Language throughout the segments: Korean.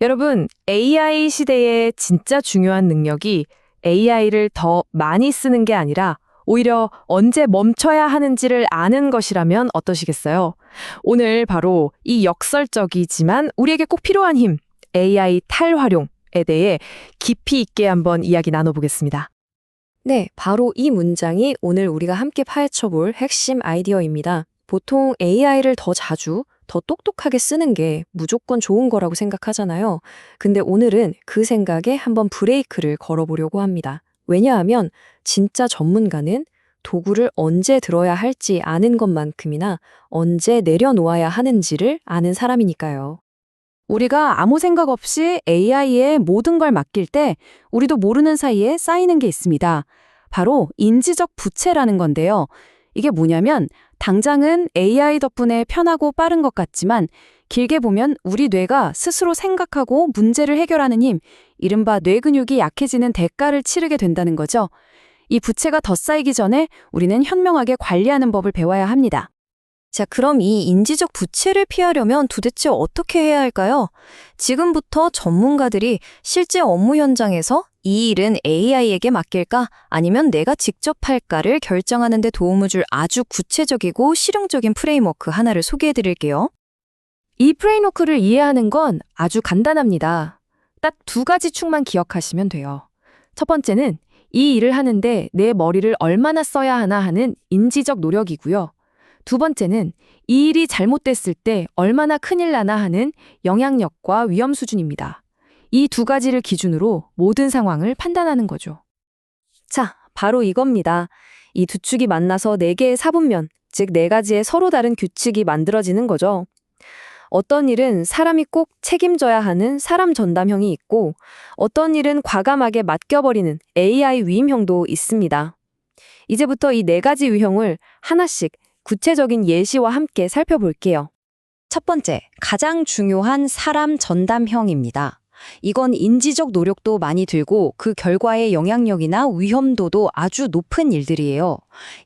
여러분, AI 시대의 진짜 중요한 능력이 AI를 더 많이 쓰는 게 아니라 오히려 언제 멈춰야 하는지를 아는 것이라면 어떠시겠어요? 오늘 바로 이 역설적이지만 우리에게 꼭 필요한 힘, AI 탈활용에 대해 깊이 있게 한번 이야기 나눠보겠습니다. 네, 바로 이 문장이 오늘 우리가 함께 파헤쳐볼 핵심 아이디어입니다. 보통 AI를 더 자주, 더 똑똑하게 쓰는 게 무조건 좋은 거라고 생각하잖아요. 근데 오늘은 그 생각에 한번 브레이크를 걸어보려고 합니다. 왜냐하면 진짜 전문가는 도구를 언제 들어야 할지 아는 것만큼이나 언제 내려놓아야 하는지를 아는 사람이니까요. 우리가 아무 생각 없이 AI에 모든 걸 맡길 때 우리도 모르는 사이에 쌓이는 게 있습니다. 바로 인지적 부채라는 건데요. 이게 뭐냐면 당장은 AI 덕분에 편하고 빠른 것 같지만 길게 보면 우리 뇌가 스스로 생각하고 문제를 해결하는 힘, 이른바 뇌 근육이 약해지는 대가를 치르게 된다는 거죠. 이 부채가 더 쌓이기 전에 우리는 현명하게 관리하는 법을 배워야 합니다. 자, 그럼 이 인지적 부채를 피하려면 도대체 어떻게 해야 할까요? 지금부터 전문가들이 실제 업무 현장에서 이 일은 AI에게 맡길까 아니면 내가 직접 할까를 결정하는 데 도움을 줄 아주 구체적이고 실용적인 프레임워크 하나를 소개해 드릴게요. 이 프레임워크를 이해하는 건 아주 간단합니다. 딱 두 가지 축만 기억하시면 돼요. 첫 번째는 이 일을 하는데 내 머리를 얼마나 써야 하나 하는 인지적 노력이고요. 두 번째는 이 일이 잘못됐을 때 얼마나 큰일 나나 하는 영향력과 위험 수준입니다. 이 두 가지를 기준으로 모든 상황을 판단하는 거죠. 자, 바로 이겁니다. 이 두 축이 만나서 네 개의 사분면, 즉 네 가지의 서로 다른 규칙이 만들어지는 거죠. 어떤 일은 사람이 꼭 책임져야 하는 사람 전담형이 있고 어떤 일은 과감하게 맡겨버리는 AI 위임형도 있습니다. 이제부터 이 네 가지 유형을 하나씩 구체적인 예시와 함께 살펴볼게요. 첫 번째, 가장 중요한 사람 전담형입니다. 이건 인지적 노력도 많이 들고 그 결과의 영향력이나 위험도도 아주 높은 일들이에요.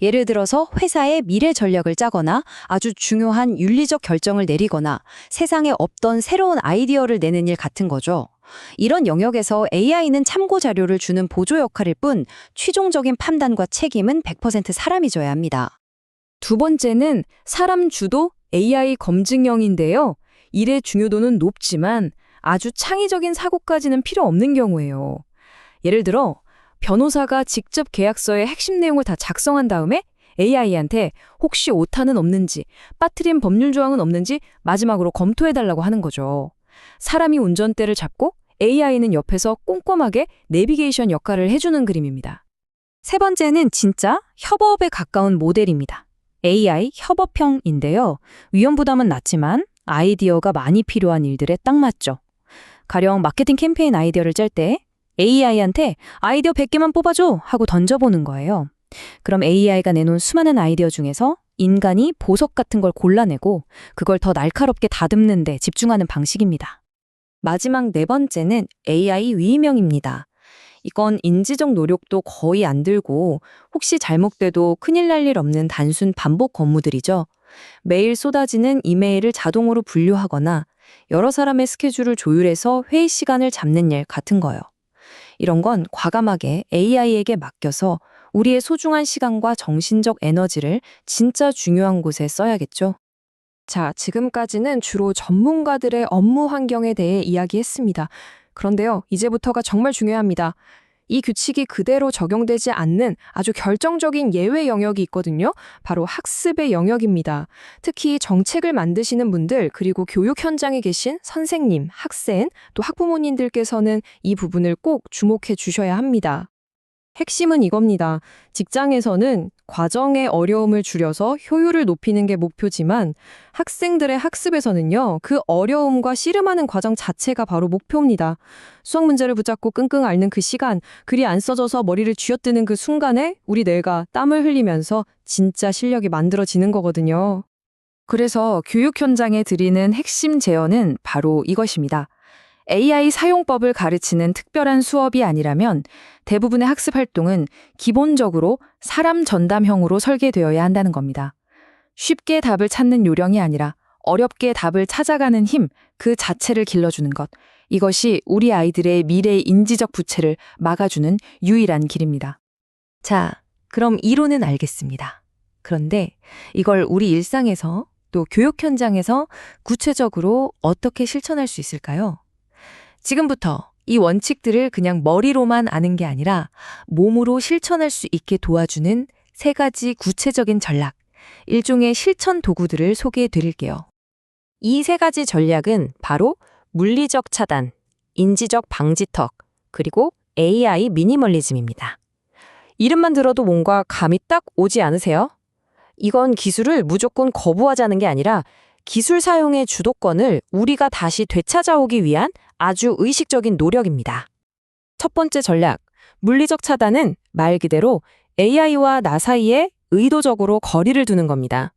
예를 들어서 회사의 미래 전략을 짜거나 아주 중요한 윤리적 결정을 내리거나 세상에 없던 새로운 아이디어를 내는 일 같은 거죠. 이런 영역에서 AI는 참고 자료를 주는 보조 역할일 뿐 최종적인 판단과 책임은 100% 사람이 져야 합니다. 두 번째는 사람 주도 AI 검증형인데요. 일의 중요도는 높지만 아주 창의적인 사고까지는 필요 없는 경우예요. 예를 들어 변호사가 직접 계약서의 핵심 내용을 다 작성한 다음에 AI한테 혹시 오타는 없는지, 빠뜨린 법률 조항은 없는지 마지막으로 검토해달라고 하는 거죠. 사람이 운전대를 잡고 AI는 옆에서 꼼꼼하게 내비게이션 역할을 해주는 그림입니다. 세 번째는 진짜 협업에 가까운 모델입니다. AI 협업형인데요. 위험 부담은 낮지만 아이디어가 많이 필요한 일들에 딱 맞죠. 가령 마케팅 캠페인 아이디어를 짤 때 AI한테 아이디어 100개만 뽑아줘 하고 던져보는 거예요. 그럼 AI가 내놓은 수많은 아이디어 중에서 인간이 보석 같은 걸 골라내고 그걸 더 날카롭게 다듬는 데 집중하는 방식입니다. 마지막 네 번째는 AI 위임형입니다. 이건 인지적 노력도 거의 안 들고 혹시 잘못돼도 큰일 날 일 없는 단순 반복 업무들이죠. 매일 쏟아지는 이메일을 자동으로 분류하거나 여러 사람의 스케줄을 조율해서 회의 시간을 잡는 일 같은 거요. 이런 건 과감하게 AI에게 맡겨서 우리의 소중한 시간과 정신적 에너지를 진짜 중요한 곳에 써야겠죠. 자, 지금까지는 주로 전문가들의 업무 환경에 대해 이야기했습니다. 그런데요, 이제부터가 정말 중요합니다. 이 규칙이 그대로 적용되지 않는 아주 결정적인 예외 영역이 있거든요. 바로 학습의 영역입니다. 특히 정책을 만드시는 분들, 그리고 교육 현장에 계신 선생님, 학생, 또 학부모님들께서는 이 부분을 꼭 주목해 주셔야 합니다. 핵심은 이겁니다. 직장에서는 과정의 어려움을 줄여서 효율을 높이는 게 목표지만 학생들의 학습에서는요, 그 어려움과 씨름하는 과정 자체가 바로 목표입니다. 수학 문제를 붙잡고 끙끙 앓는 그 시간, 글이 안 써져서 머리를 쥐어뜨는 그 순간에 우리 뇌가 땀을 흘리면서 진짜 실력이 만들어지는 거거든요. 그래서 교육 현장에 드리는 핵심 제언은 바로 이것입니다. AI 사용법을 가르치는 특별한 수업이 아니라면 대부분의 학습 활동은 기본적으로 사람 전담형으로 설계되어야 한다는 겁니다. 쉽게 답을 찾는 요령이 아니라 어렵게 답을 찾아가는 힘, 그 자체를 길러주는 것. 이것이 우리 아이들의 미래 인지적 부채를 막아주는 유일한 길입니다. 자, 그럼 이론은 알겠습니다. 그런데 이걸 우리 일상에서 또 교육 현장에서 구체적으로 어떻게 실천할 수 있을까요? 지금부터 이 원칙들을 그냥 머리로만 아는 게 아니라 몸으로 실천할 수 있게 도와주는 3가지 구체적인 전략, 일종의 실천 도구들을 소개해 드릴게요. 이 3가지 전략은 바로 물리적 차단, 인지적 방지턱, 그리고 AI 미니멀리즘입니다. 이름만 들어도 뭔가 감이 딱 오지 않으세요? 이건 기술을 무조건 거부하자는 게 아니라 기술 사용의 주도권을 우리가 다시 되찾아오기 위한 아주 의식적인 노력입니다. 첫 번째 전략, 물리적 차단은 말 그대로 AI와 나 사이에 의도적으로 거리를 두는 겁니다.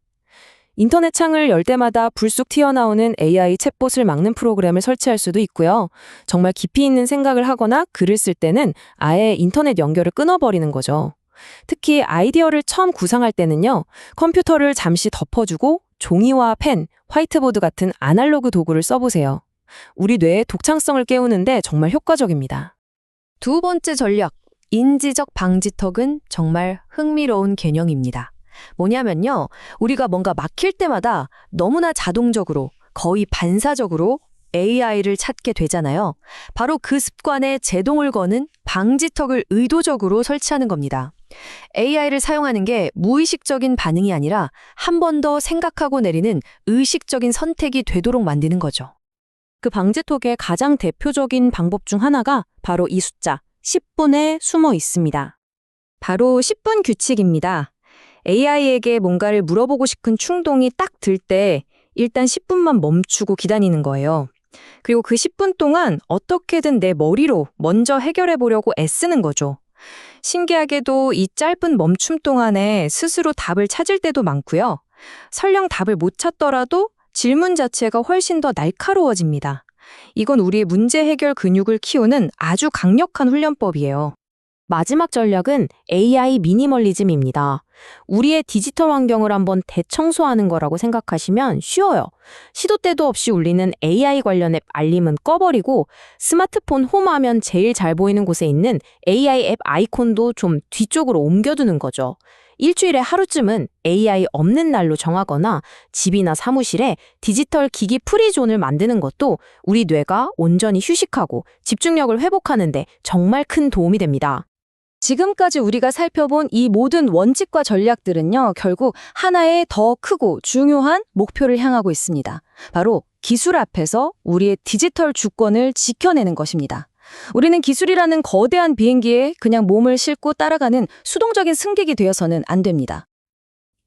인터넷 창을 열 때마다 불쑥 튀어나오는 AI 챗봇을 막는 프로그램을 설치할 수도 있고요. 정말 깊이 있는 생각을 하거나 글을 쓸 때는 아예 인터넷 연결을 끊어버리는 거죠. 특히 아이디어를 처음 구상할 때는요, 컴퓨터를 잠시 덮어주고 종이와 펜, 화이트보드 같은 아날로그 도구를 써보세요. 우리 뇌의 독창성을 깨우는데 정말 효과적입니다. 두 번째 전략, 인지적 방지턱은 정말 흥미로운 개념입니다. 뭐냐면요, 우리가 뭔가 막힐 때마다 너무나 자동적으로, 거의 반사적으로 AI를 찾게 되잖아요. 바로 그 습관에 제동을 거는 방지턱을 의도적으로 설치하는 겁니다. AI를 사용하는 게 무의식적인 반응이 아니라 한 번 더 생각하고 내리는 의식적인 선택이 되도록 만드는 거죠. 그 방지턱의 가장 대표적인 방법 중 하나가 바로 이 숫자 10분에 숨어 있습니다. 바로 10분 규칙입니다. AI에게 뭔가를 물어보고 싶은 충동이 딱 들 때 일단 10분만 멈추고 기다리는 거예요. 그리고 그 10분 동안 어떻게든 내 머리로 먼저 해결해 보려고 애쓰는 거죠. 신기하게도 이 짧은 멈춤 동안에 스스로 답을 찾을 때도 많고요. 설령 답을 못 찾더라도 질문 자체가 훨씬 더 날카로워집니다. 이건 우리의 문제 해결 근육을 키우는 아주 강력한 훈련법이에요. 마지막 전략은 AI 미니멀리즘입니다. 우리의 디지털 환경을 한번 대청소하는 거라고 생각하시면 쉬워요. 시도 때도 없이 울리는 AI 관련 앱 알림은 꺼버리고 스마트폰 홈화면 제일 잘 보이는 곳에 있는 AI 앱 아이콘도 좀 뒤쪽으로 옮겨두는 거죠. 일주일에 하루쯤은 AI 없는 날로 정하거나 집이나 사무실에 디지털 기기 프리존을 만드는 것도 우리 뇌가 온전히 휴식하고 집중력을 회복하는 데 정말 큰 도움이 됩니다. 지금까지 우리가 살펴본 이 모든 원칙과 전략들은요, 결국 하나의 더 크고 중요한 목표를 향하고 있습니다. 바로 기술 앞에서 우리의 디지털 주권을 지켜내는 것입니다. 우리는 기술이라는 거대한 비행기에 그냥 몸을 싣고 따라가는 수동적인 승객이 되어서는 안 됩니다.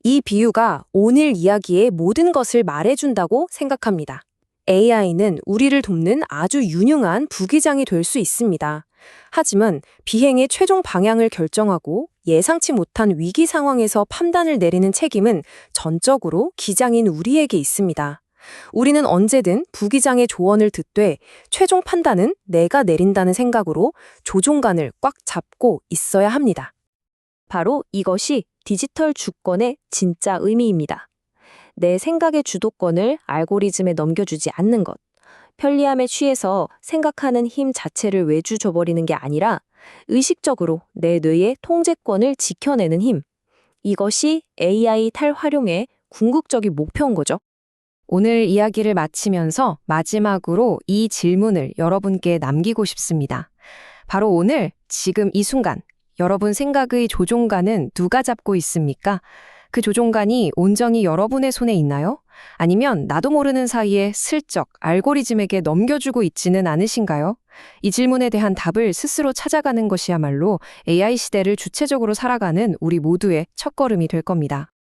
이 비유가 오늘 이야기의 모든 것을 말해준다고 생각합니다. AI는 우리를 돕는 아주 유능한 부기장이 될 수 있습니다. 하지만 비행의 최종 방향을 결정하고 예상치 못한 위기 상황에서 판단을 내리는 책임은 전적으로 기장인 우리에게 있습니다. 우리는 언제든 부기장의 조언을 듣되 최종 판단은 내가 내린다는 생각으로 조종관을 꽉 잡고 있어야 합니다. 바로 이것이 디지털 주권의 진짜 의미입니다. 내 생각의 주도권을 알고리즘에 넘겨주지 않는 것. 편리함에 취해서 생각하는 힘 자체를 외주줘버리는 게 아니라 의식적으로 내 뇌의 통제권을 지켜내는 힘. 이것이 AI 탈활용의 궁극적인 목표인 거죠. 오늘 이야기를 마치면서 마지막으로 이 질문을 여러분께 남기고 싶습니다. 바로 오늘, 지금 이 순간, 여러분 생각의 조종관은 누가 잡고 있습니까? 그 조종관이 온전히 여러분의 손에 있나요? 아니면 나도 모르는 사이에 슬쩍 알고리즘에게 넘겨주고 있지는 않으신가요? 이 질문에 대한 답을 스스로 찾아가는 것이야말로 AI 시대를 주체적으로 살아가는 우리 모두의 첫걸음이 될 겁니다.